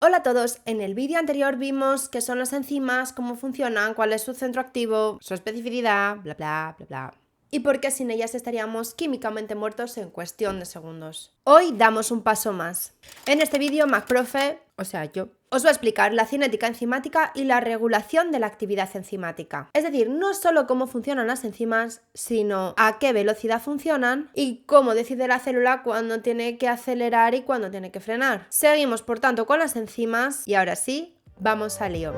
Hola a todos, en el vídeo anterior vimos qué son las enzimas, cómo funcionan, cuál es su centro activo, su especificidad, bla bla bla bla. Y por qué sin ellas estaríamos químicamente muertos en cuestión de segundos. Hoy damos un paso más. En este vídeo MacProfe, o sea yo, os voy a explicar la cinética enzimática y la regulación de la actividad enzimática. Es decir, no solo cómo funcionan las enzimas, sino a qué velocidad funcionan y cómo decide la célula cuándo tiene que acelerar y cuándo tiene que frenar. Seguimos, por tanto, con las enzimas y ahora sí, vamos al lío.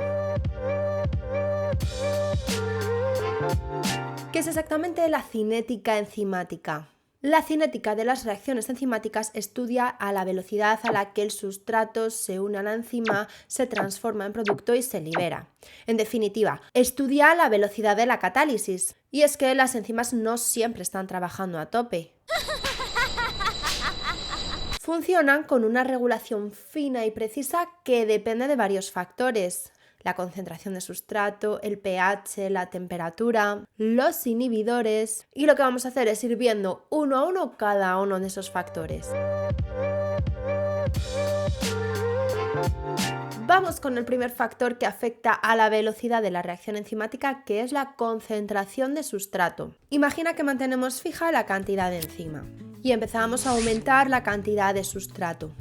¿Qué es exactamente la cinética enzimática? La cinética de las reacciones enzimáticas estudia a la velocidad a la que el sustrato se une a la enzima, se transforma en producto y se libera. En definitiva, estudia la velocidad de la catálisis. Y es que las enzimas no siempre están trabajando a tope. Funcionan con una regulación fina y precisa que depende de varios factores: la concentración de sustrato, el pH, la temperatura, los inhibidores, y lo que vamos a hacer es ir viendo uno a uno cada uno de esos factores. Vamos con el primer factor que afecta a la velocidad de la reacción enzimática, que es la concentración de sustrato. Imagina que mantenemos fija la cantidad de enzima y empezamos a aumentar la cantidad de sustrato.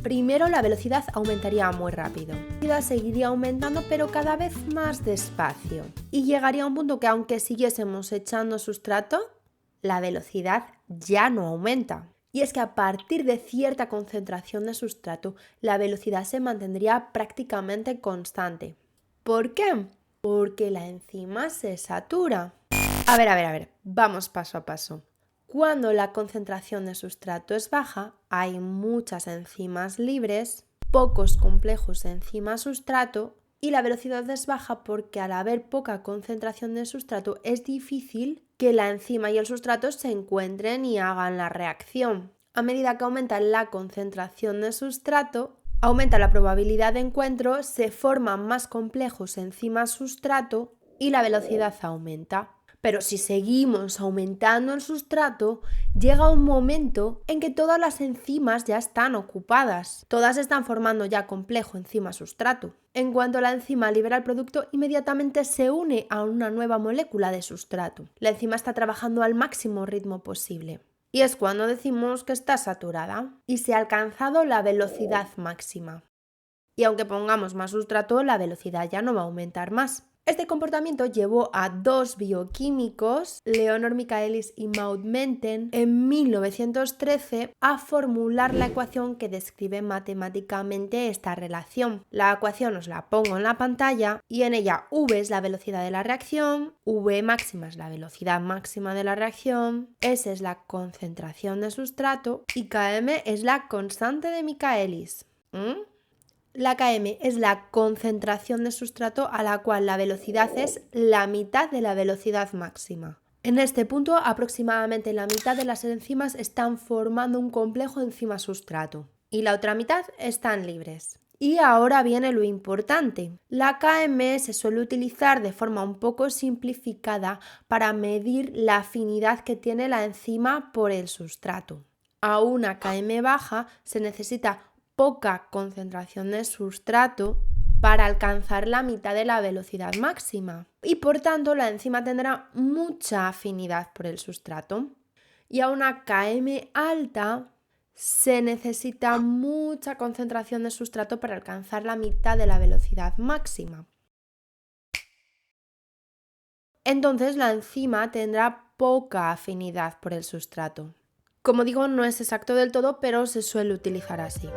Primero la velocidad aumentaría muy rápido. La velocidad seguiría aumentando pero cada vez más despacio. Y llegaría a un punto que aunque siguiésemos echando sustrato, la velocidad ya no aumenta. Y es que a partir de cierta concentración de sustrato, la velocidad se mantendría prácticamente constante. ¿Por qué? Porque la enzima se satura. A ver, vamos paso a paso. Cuando la concentración de sustrato es baja, hay muchas enzimas libres, pocos complejos enzima-sustrato y la velocidad es baja porque al haber poca concentración de sustrato es difícil que la enzima y el sustrato se encuentren y hagan la reacción. A medida que aumenta la concentración de sustrato, aumenta la probabilidad de encuentro, se forman más complejos enzima-sustrato y la velocidad aumenta. Pero si seguimos aumentando el sustrato, llega un momento en que todas las enzimas ya están ocupadas. Todas están formando ya complejo enzima-sustrato. En cuanto la enzima libera el producto, inmediatamente se une a una nueva molécula de sustrato. La enzima está trabajando al máximo ritmo posible. Y es cuando decimos que está saturada y se ha alcanzado la velocidad máxima. Y aunque pongamos más sustrato, la velocidad ya no va a aumentar más. Este comportamiento llevó a dos bioquímicos, Leonor Michaelis y Maud Menten, en 1913 a formular la ecuación que describe matemáticamente esta relación. La ecuación os la pongo en la pantalla y en ella V es la velocidad de la reacción, V máxima es la velocidad máxima de la reacción, S es la concentración de sustrato y Km es la constante de Michaelis. La Km es la concentración de sustrato a la cual la velocidad es la mitad de la velocidad máxima. En este punto, aproximadamente la mitad de las enzimas están formando un complejo enzima-sustrato y la otra mitad están libres. Y ahora viene lo importante. La Km se suele utilizar de forma un poco simplificada para medir la afinidad que tiene la enzima por el sustrato. A una Km baja se necesita poca concentración de sustrato para alcanzar la mitad de la velocidad máxima y por tanto la enzima tendrá mucha afinidad por el sustrato. Y a una Km alta se necesita mucha concentración de sustrato para alcanzar la mitad de la velocidad máxima. Entonces la enzima tendrá poca afinidad por el sustrato. Como digo, no es exacto del todo, pero se suele utilizar así.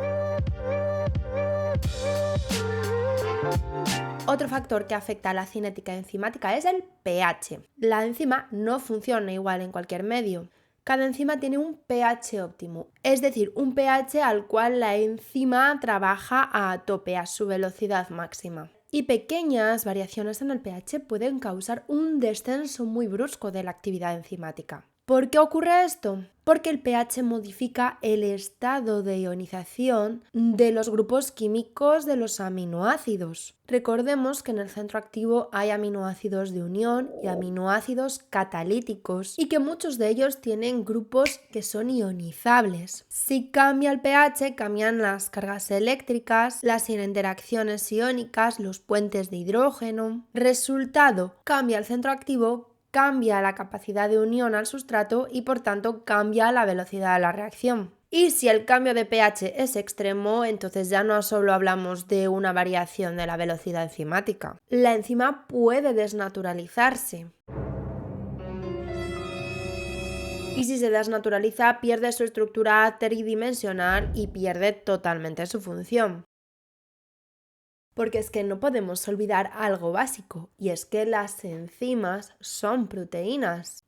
Otro factor que afecta a la cinética enzimática es el pH. La enzima no funciona igual en cualquier medio. Cada enzima tiene un pH óptimo, es decir, un pH al cual la enzima trabaja a tope, a su velocidad máxima. Y pequeñas variaciones en el pH pueden causar un descenso muy brusco de la actividad enzimática. ¿Por qué ocurre esto? Porque el pH modifica el estado de ionización de los grupos químicos de los aminoácidos. Recordemos que en el centro activo hay aminoácidos de unión y aminoácidos catalíticos y que muchos de ellos tienen grupos que son ionizables. Si cambia el pH, cambian las cargas eléctricas, las interacciones iónicas, los puentes de hidrógeno. Resultado, cambia el centro activo, cambia la capacidad de unión al sustrato y por tanto cambia la velocidad de la reacción. Y si el cambio de pH es extremo, entonces ya no solo hablamos de una variación de la velocidad enzimática. La enzima puede desnaturalizarse. Y si se desnaturaliza, pierde su estructura tridimensional y pierde totalmente su función. Porque es que no podemos olvidar algo básico, y es que las enzimas son proteínas.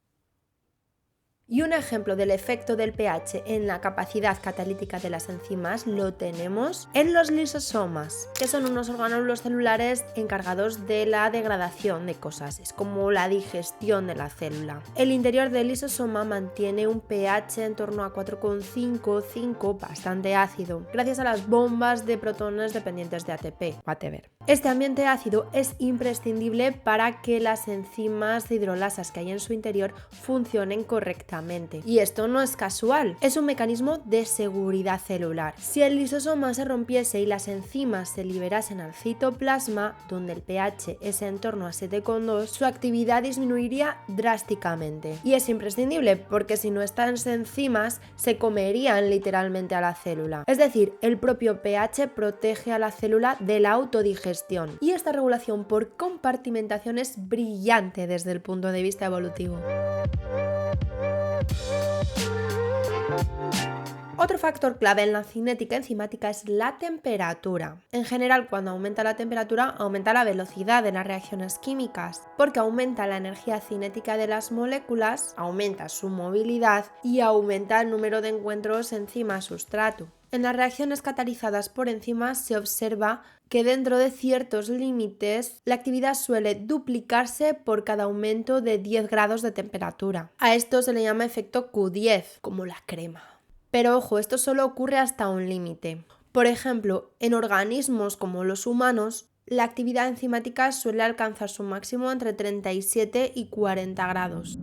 Y un ejemplo del efecto del pH en la capacidad catalítica de las enzimas lo tenemos en los lisosomas, que son unos orgánulos celulares encargados de la degradación de cosas, es como la digestión de la célula. El interior del lisosoma mantiene un pH en torno a 4,5-5, bastante ácido, gracias a las bombas de protones dependientes de ATP, whatever. Este ambiente ácido es imprescindible para que las enzimas hidrolasas que hay en su interior funcionen correctamente. Y esto no es casual, es un mecanismo de seguridad celular. Si el lisosoma se rompiese y las enzimas se liberasen al citoplasma, donde el pH es en torno a 7,2, su actividad disminuiría drásticamente. Y es imprescindible porque si no estas enzimas se comerían literalmente a la célula. Es decir, el propio pH protege a la célula de la autodigestión. Y esta regulación por compartimentación es brillante desde el punto de vista evolutivo. Otro factor clave en la cinética enzimática es la temperatura. En general, cuando aumenta la temperatura, aumenta la velocidad de las reacciones químicas, porque aumenta la energía cinética de las moléculas, aumenta su movilidad y aumenta el número de encuentros enzima-sustrato. En las reacciones catalizadas por enzimas se observa que dentro de ciertos límites la actividad suele duplicarse por cada aumento de 10 grados de temperatura. A esto se le llama efecto Q10, como la crema. Pero ojo, esto solo ocurre hasta un límite. Por ejemplo, en organismos como los humanos, la actividad enzimática suele alcanzar su máximo entre 37 y 40 grados.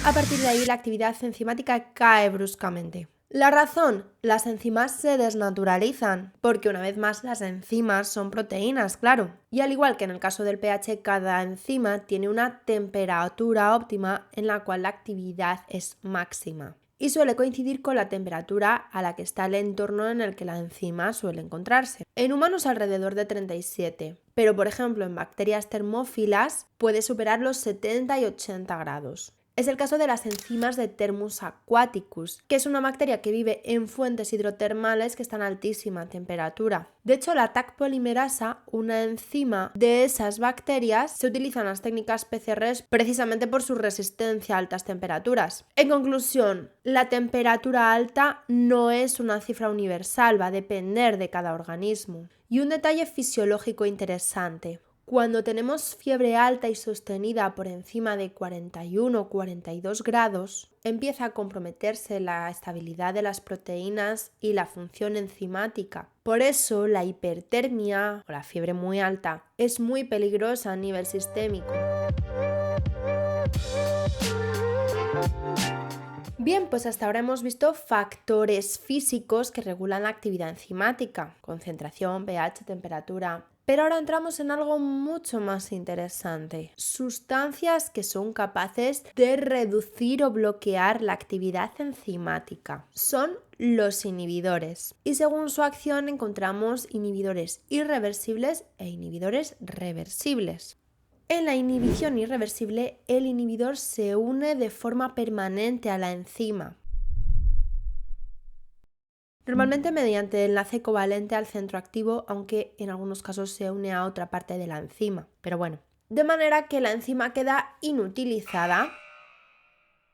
A partir de ahí, la actividad enzimática cae bruscamente. La razón, las enzimas se desnaturalizan, porque una vez más las enzimas son proteínas, claro. Y al igual que en el caso del pH, cada enzima tiene una temperatura óptima en la cual la actividad es máxima. Y suele coincidir con la temperatura a la que está el entorno en el que la enzima suele encontrarse. En humanos alrededor de 37, pero por ejemplo en bacterias termófilas puede superar los 70 y 80 grados. Es el caso de las enzimas de Thermus aquaticus, que es una bacteria que vive en fuentes hidrotermales que están a altísima temperatura. De hecho, la Taq polimerasa, una enzima de esas bacterias, se utiliza en las técnicas PCR precisamente por su resistencia a altas temperaturas. En conclusión, la temperatura alta no es una cifra universal, va a depender de cada organismo. Y un detalle fisiológico interesante. Cuando tenemos fiebre alta y sostenida por encima de 41 o 42 grados, empieza a comprometerse la estabilidad de las proteínas y la función enzimática. Por eso, la hipertermia o la fiebre muy alta es muy peligrosa a nivel sistémico. Bien, pues hasta ahora hemos visto factores físicos que regulan la actividad enzimática: concentración, pH, temperatura. Pero ahora entramos en algo mucho más interesante: sustancias que son capaces de reducir o bloquear la actividad enzimática. Son los inhibidores. Y según su acción encontramos inhibidores irreversibles e inhibidores reversibles. En la inhibición irreversible, el inhibidor se une de forma permanente a la enzima, normalmente mediante enlace covalente al centro activo, aunque en algunos casos se une a otra parte de la enzima. Pero bueno, de manera que la enzima queda inutilizada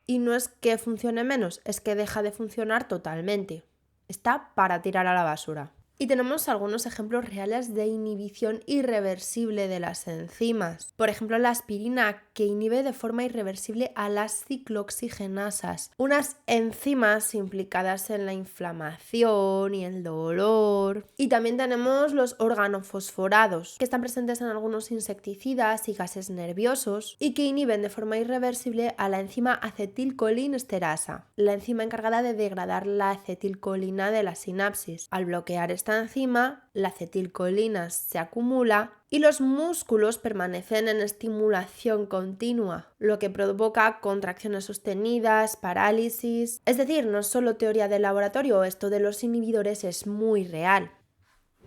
y no es que funcione menos, es que deja de funcionar totalmente. Está para tirar a la basura. Y tenemos algunos ejemplos reales de inhibición irreversible de las enzimas. Por ejemplo, la aspirina, que inhibe de forma irreversible a las ciclooxigenasas, unas enzimas implicadas en la inflamación y el dolor. Y también tenemos los organofosforados, que están presentes en algunos insecticidas y gases nerviosos y que inhiben de forma irreversible a la enzima acetilcolinesterasa, la enzima encargada de degradar la acetilcolina de la sinapsis. Al bloquear esta enzima, la acetilcolina se acumula y los músculos permanecen en estimulación continua, lo que provoca contracciones sostenidas, parálisis. Es decir, no es solo teoría de laboratorio, esto de los inhibidores es muy real.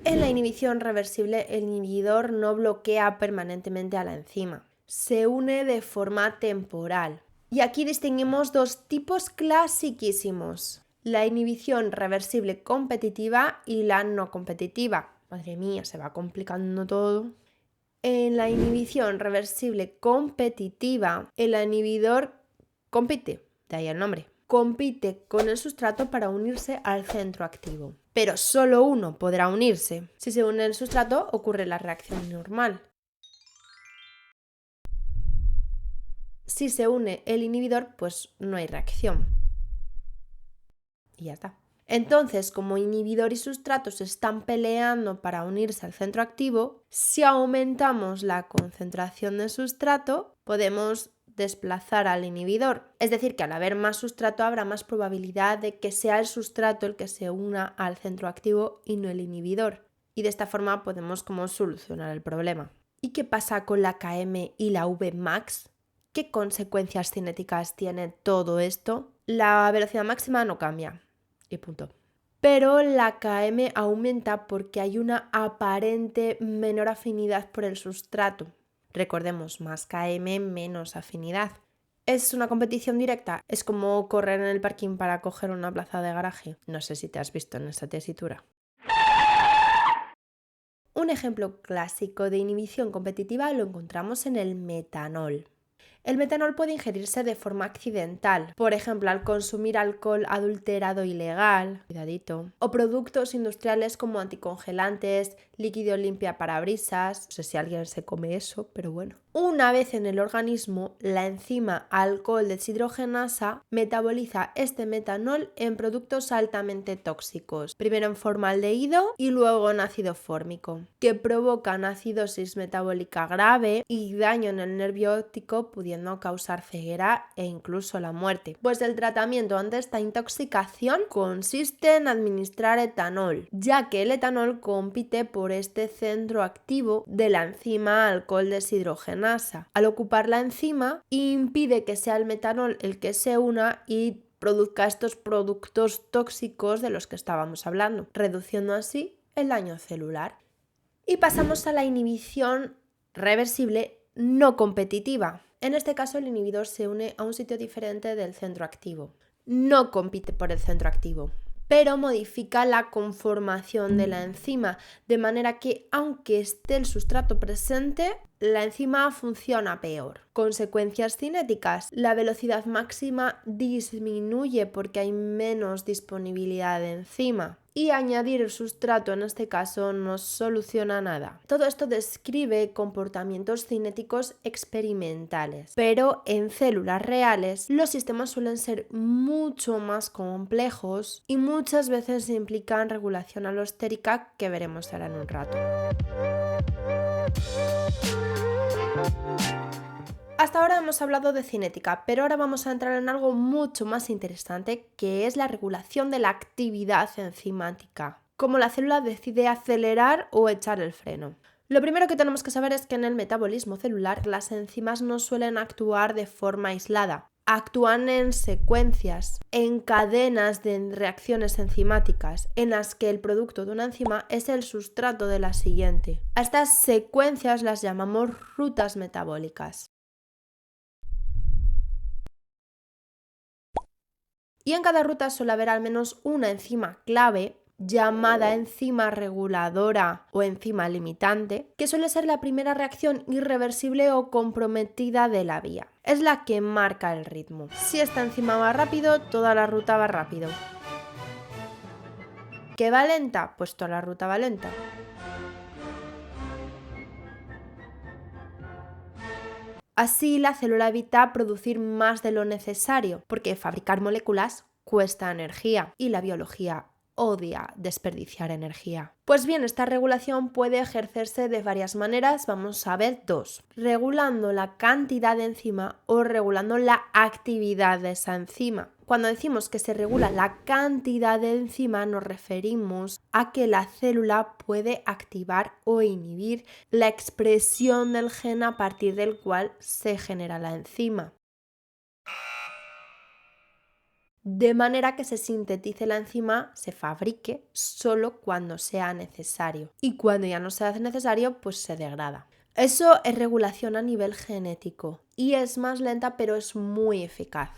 En la inhibición reversible, el inhibidor no bloquea permanentemente a la enzima, se une de forma temporal. Y aquí distinguimos dos tipos clasiquísimos: la inhibición reversible competitiva y la no competitiva. Madre mía, se va complicando todo. En la inhibición reversible competitiva, el inhibidor compite, de ahí el nombre, compite con el sustrato para unirse al centro activo. Pero solo uno podrá unirse. Si se une el sustrato, ocurre la reacción normal. Si se une el inhibidor, pues no hay reacción. Y ya está. Entonces, como inhibidor y sustrato se están peleando para unirse al centro activo, si aumentamos la concentración de sustrato, podemos desplazar al inhibidor. Es decir, que al haber más sustrato habrá más probabilidad de que sea el sustrato el que se una al centro activo y no el inhibidor. Y de esta forma podemos solucionar el problema. ¿Y qué pasa con la Km y la Vmax? ¿Qué consecuencias cinéticas tiene todo esto? La velocidad máxima no cambia. Y punto. Pero la Km aumenta porque hay una aparente menor afinidad por el sustrato. Recordemos, más Km, menos afinidad. ¿Es una competición directa? Es como correr en el parking para coger una plaza de garaje. No sé si te has visto en esta tesitura. Un ejemplo clásico de inhibición competitiva lo encontramos en el metanol. El metanol puede ingerirse de forma accidental, por ejemplo, al consumir alcohol adulterado ilegal, cuidadito, o productos industriales como anticongelantes, líquido limpia parabrisas. No sé si alguien se come eso, pero bueno. Una vez en el organismo, la enzima alcohol deshidrogenasa metaboliza este metanol en productos altamente tóxicos, primero en formaldehído y luego en ácido fórmico, que provocan acidosis metabólica grave y daño en el nervio óptico, pudiendo causar ceguera e incluso la muerte. Pues el tratamiento ante esta intoxicación consiste en administrar etanol, ya que el etanol compite por este centro activo de la enzima alcohol deshidrogenasa. Al ocupar la enzima, impide que sea el metanol el que se una y produzca estos productos tóxicos de los que estábamos hablando, reduciendo así el daño celular. Y pasamos a la inhibición reversible no competitiva. En este caso, el inhibidor se une a un sitio diferente del centro activo. No compite por el centro activo, pero modifica la conformación de la enzima, de manera que, aunque esté el sustrato presente, la enzima funciona peor. Consecuencias cinéticas: la velocidad máxima disminuye porque hay menos disponibilidad de enzima. Y añadir el sustrato en este caso no soluciona nada. Todo esto describe comportamientos cinéticos experimentales, pero en células reales los sistemas suelen ser mucho más complejos y muchas veces implican regulación alostérica, que veremos ahora en un rato. Hasta ahora hemos hablado de cinética, pero ahora vamos a entrar en algo mucho más interesante, que es la regulación de la actividad enzimática, cómo la célula decide acelerar o echar el freno. Lo primero que tenemos que saber es que en el metabolismo celular las enzimas no suelen actuar de forma aislada, actúan en secuencias, en cadenas de reacciones enzimáticas, en las que el producto de una enzima es el sustrato de la siguiente. A estas secuencias las llamamos rutas metabólicas. Y en cada ruta suele haber al menos una enzima clave, llamada enzima reguladora o enzima limitante, que suele ser la primera reacción irreversible o comprometida de la vía. Es la que marca el ritmo. Si esta enzima va rápido, toda la ruta va rápido. ¿Qué va lenta? Pues toda la ruta va lenta. Así la célula evita producir más de lo necesario, porque fabricar moléculas cuesta energía y la biología odia desperdiciar energía. Pues bien, esta regulación puede ejercerse de varias maneras, vamos a ver dos: regulando la cantidad de enzima o regulando la actividad de esa enzima. Cuando decimos que se regula la cantidad de enzima, nos referimos a que la célula puede activar o inhibir la expresión del gen a partir del cual se genera la enzima, de manera que se sintetice la enzima, se fabrique solo cuando sea necesario, y cuando ya no sea necesario, pues se degrada. Eso es regulación a nivel genético y es más lenta, pero es muy eficaz.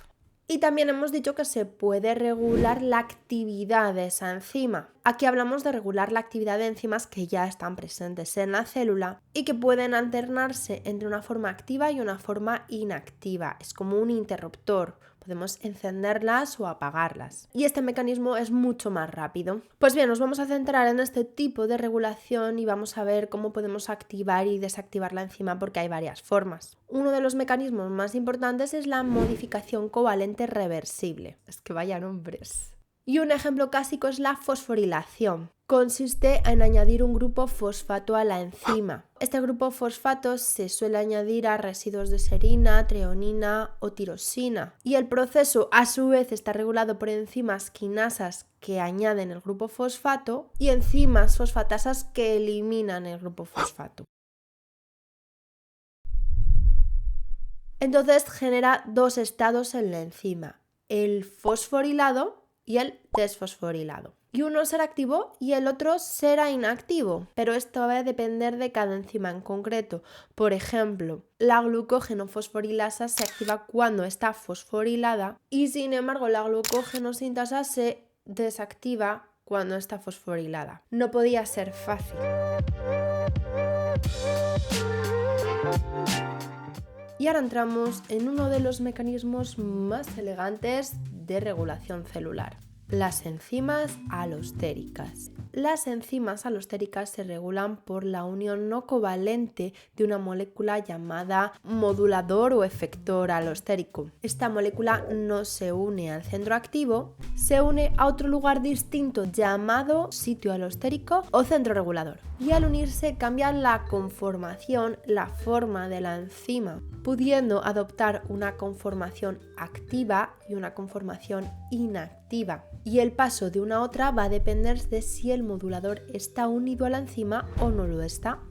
Y también hemos dicho que se puede regular la actividad de esa enzima. Aquí hablamos de regular la actividad de enzimas que ya están presentes en la célula y que pueden alternarse entre una forma activa y una forma inactiva. Es como un interruptor. Podemos encenderlas o apagarlas. Y este mecanismo es mucho más rápido. Pues bien, nos vamos a centrar en este tipo de regulación y vamos a ver cómo podemos activar y desactivar la enzima, porque hay varias formas. Uno de los mecanismos más importantes es la modificación covalente reversible. Es que vaya nombres. Y un ejemplo clásico es la fosforilación. Consiste en añadir un grupo fosfato a la enzima. Este grupo fosfato se suele añadir a residuos de serina, treonina o tirosina. Y el proceso a su vez está regulado por enzimas quinasas que añaden el grupo fosfato y enzimas fosfatasas que eliminan el grupo fosfato. Entonces genera dos estados en la enzima: el fosforilado y el desfosforilado. Y uno será activo y el otro será inactivo, pero esto va a depender de cada enzima en concreto. Por ejemplo, la glucógeno-fosforilasa se activa cuando está fosforilada y sin embargo la glucógeno-sintasa se desactiva cuando está fosforilada. No podía ser fácil. Y ahora entramos en uno de los mecanismos más elegantes de regulación celular: las enzimas alostéricas. Las enzimas alostéricas se regulan por la unión no covalente de una molécula llamada modulador o efector alostérico. Esta molécula no se une al centro activo, se une a otro lugar distinto llamado sitio alostérico o centro regulador. Y al unirse cambia la conformación, la forma de la enzima, pudiendo adoptar una conformación activa y una conformación inactiva. Y el paso de una a otra va a depender de si el modulador está unido a la enzima o no lo está.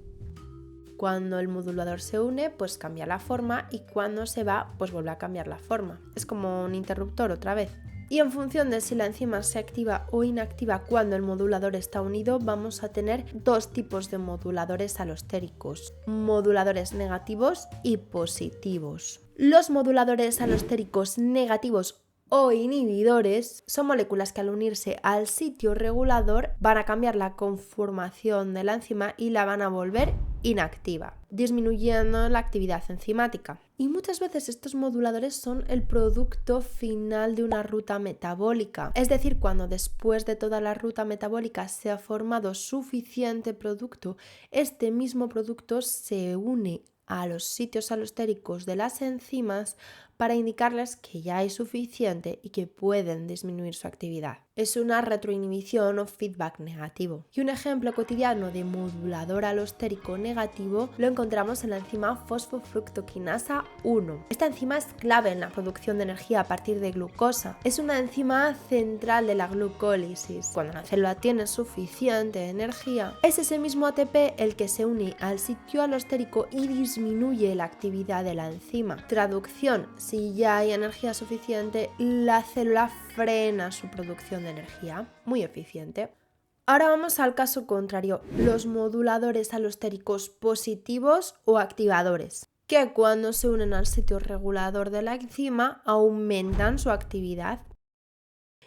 Cuando el modulador se une, pues cambia la forma, y cuando se va, pues vuelve a cambiar la forma. Es como un interruptor otra vez. Y en función de si la enzima se activa o inactiva cuando el modulador está unido, vamos a tener dos tipos de moduladores alostéricos: moduladores negativos y positivos. Los moduladores alostéricos negativos o inhibidores son moléculas que al unirse al sitio regulador van a cambiar la conformación de la enzima y la van a volver inactiva, disminuyendo la actividad enzimática. Y muchas veces estos moduladores son el producto final de una ruta metabólica, es decir, cuando después de toda la ruta metabólica se ha formado suficiente producto, este mismo producto se une a los sitios alostéricos de las enzimas para indicarles que ya hay suficiente y que pueden disminuir su actividad. Es una retroinhibición o feedback negativo. Y un ejemplo cotidiano de modulador alostérico negativo lo encontramos en la enzima fosfofructoquinasa 1. Esta enzima es clave en la producción de energía a partir de glucosa. Es una enzima central de la glucólisis. Cuando una célula tiene suficiente energía, es ese mismo ATP el que se une al sitio alostérico y disminuye la actividad de la enzima. Traducción: si ya hay energía suficiente, la célula frena su producción de energía. Muy eficiente. Ahora vamos al caso contrario, los moduladores alostéricos positivos o activadores, que cuando se unen al sitio regulador de la enzima aumentan su actividad.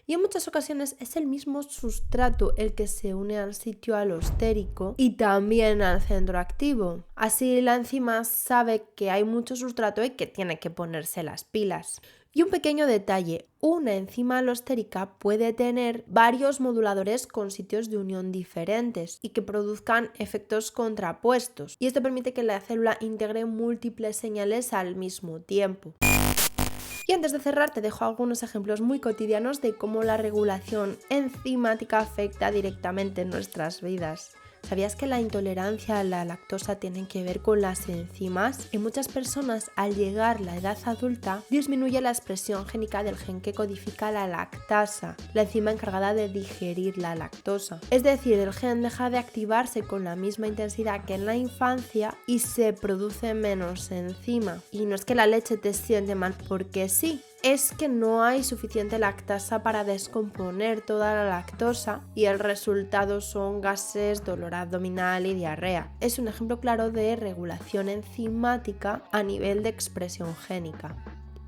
Y en muchas ocasiones es el mismo sustrato el que se une al sitio alostérico y también al centro activo. Así la enzima sabe que hay mucho sustrato y que tiene que ponerse las pilas. Y un pequeño detalle, una enzima alostérica puede tener varios moduladores con sitios de unión diferentes y que produzcan efectos contrapuestos. Y esto permite que la célula integre múltiples señales al mismo tiempo. Y antes de cerrar te dejo algunos ejemplos muy cotidianos de cómo la regulación enzimática afecta directamente en nuestras vidas. ¿Sabías que la intolerancia a la lactosa tiene que ver con las enzimas? En muchas personas, al llegar la edad adulta, disminuye la expresión génica del gen que codifica la lactasa, la enzima encargada de digerir la lactosa. Es decir, el gen deja de activarse con la misma intensidad que en la infancia y se produce menos enzima. Y no es que la leche te siente mal porque sí, es que no hay suficiente lactasa para descomponer toda la lactosa y el resultado son gases, dolor abdominal y diarrea. Es un ejemplo claro de regulación enzimática a nivel de expresión génica.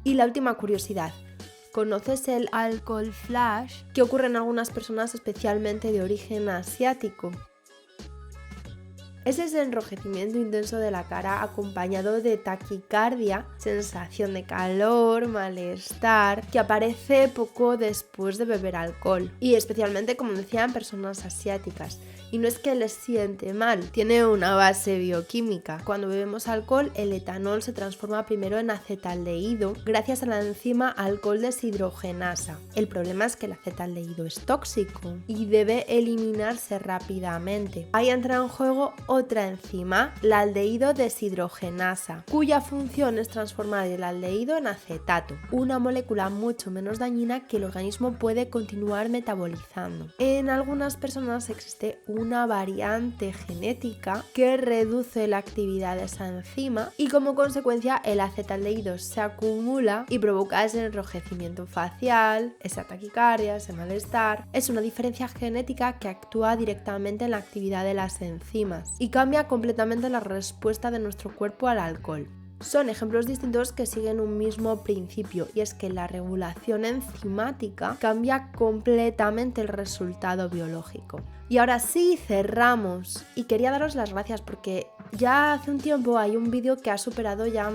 Y la última curiosidad. ¿Conoces el alcohol flash? Que ocurre en algunas personas especialmente de origen asiático. Es ese enrojecimiento intenso de la cara acompañado de taquicardia, sensación de calor, malestar, que aparece poco después de beber alcohol y especialmente, como decía, en personas asiáticas. Y no es que les siente mal, tiene una base bioquímica. Cuando bebemos alcohol, el etanol se transforma primero en acetaldehído gracias a la enzima alcohol deshidrogenasa. El problema es que el acetaldehído es tóxico y debe eliminarse rápidamente. Ahí entra en juego otra enzima, la aldehído deshidrogenasa, cuya función es transformar el aldehído en acetato, una molécula mucho menos dañina que el organismo puede continuar metabolizando. En algunas personas existe una variante genética que reduce la actividad de esa enzima y como consecuencia el acetaldehído se acumula y provoca ese enrojecimiento facial, esa taquicardia, ese malestar. Es una diferencia genética que actúa directamente en la actividad de las enzimas y cambia completamente la respuesta de nuestro cuerpo al alcohol. Son ejemplos distintos que siguen un mismo principio y es que la regulación enzimática cambia completamente el resultado biológico. Y ahora sí, cerramos. Y quería daros las gracias porque ya hace un tiempo hay un vídeo que ha superado ya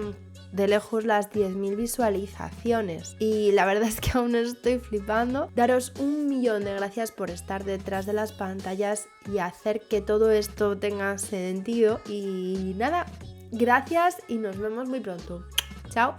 de lejos las 10.000 visualizaciones y la verdad es que aún estoy flipando. Daros 1.000.000 de gracias por estar detrás de las pantallas y hacer que todo esto tenga sentido y nada, gracias y nos vemos muy pronto. Chao.